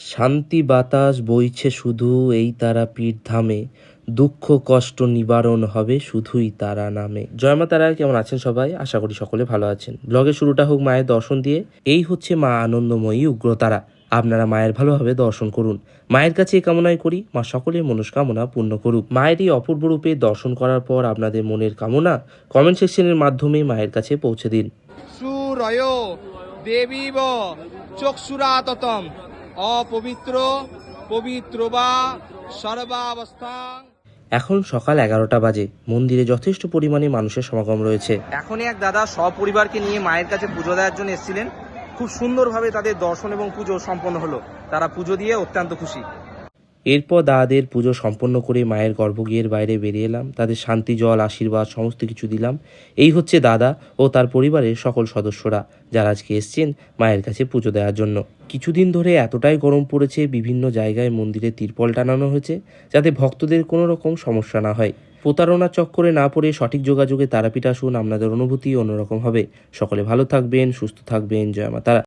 শান্তি বাতাস বইছে শুধু এই তারাপীঠ ধামে, দুঃখ কষ্ট নিবারণ হবে শুধুই তারা নামে। জয় মা তারা। কেমন আছেন সবাই? আশা করি সকলে ভালো আছেন। ব্লগের শুরুটা হোক মায়ের দর্শন দিয়ে। এই হচ্ছে মা আনন্দময়ী উগ্রতারা। আপনারা মায়ের ভালোভাবে দর্শন করুন। মায়ের কাছে এই কামনাই করি মা সকলের মনস্কামনা পূর্ণ করুক। মায়ের এই অপূর্ব রূপে দর্শন করার পর আপনাদের মনের কামনা কমেন্ট সেকশনের মাধ্যমে মায়ের কাছে পৌঁছে দিন। সুরয় দেবীব চক্ষুরাততম অপবিত্র পবিত্র বা সর্বাবস্থাং। এখন সকাল 11টা বাজে। মন্দিরে যথেষ্ট পরিমাণে মানুষের সমাগম রয়েছে। এখনই এক দাদা সপরিবারকে নিয়ে মায়ের কাছে পুজো দেওয়ার জন্য এসেছিলেন। খুব সুন্দরভাবে তাদের দর্শন এবং পুজো সম্পন্ন হলো। তারা পুজো দিয়ে অত্যন্ত খুশি। এরপর দাদাদের পুজো সম্পন্ন করে মায়ের গর্ভগৃহের বাইরে বেরিয়ে এলাম। তাদের শান্তি জল আশীর্বাদ সমস্ত কিছু দিলাম। এই হচ্ছে দাদা ও তার পরিবারের সকল সদস্যরা, যারা আজকে এসছেন মায়ের কাছে পুজো দেওয়ার জন্য। কিছুদিন ধরে এতটাই গরম পড়েছে, বিভিন্ন জায়গায় মন্দিরে তিরপল টানানো হয়েছে যাতে ভক্তদের কোনো রকম সমস্যা না হয়। প্রতারণার চক্করে না পড়ে সঠিক যোগাযোগে তারাপীঠ আসুন, আপনাদের অনুভূতি অন্যরকম হবে। সকলে ভালো থাকবেন, সুস্থ থাকবেন। জয় মা তারা।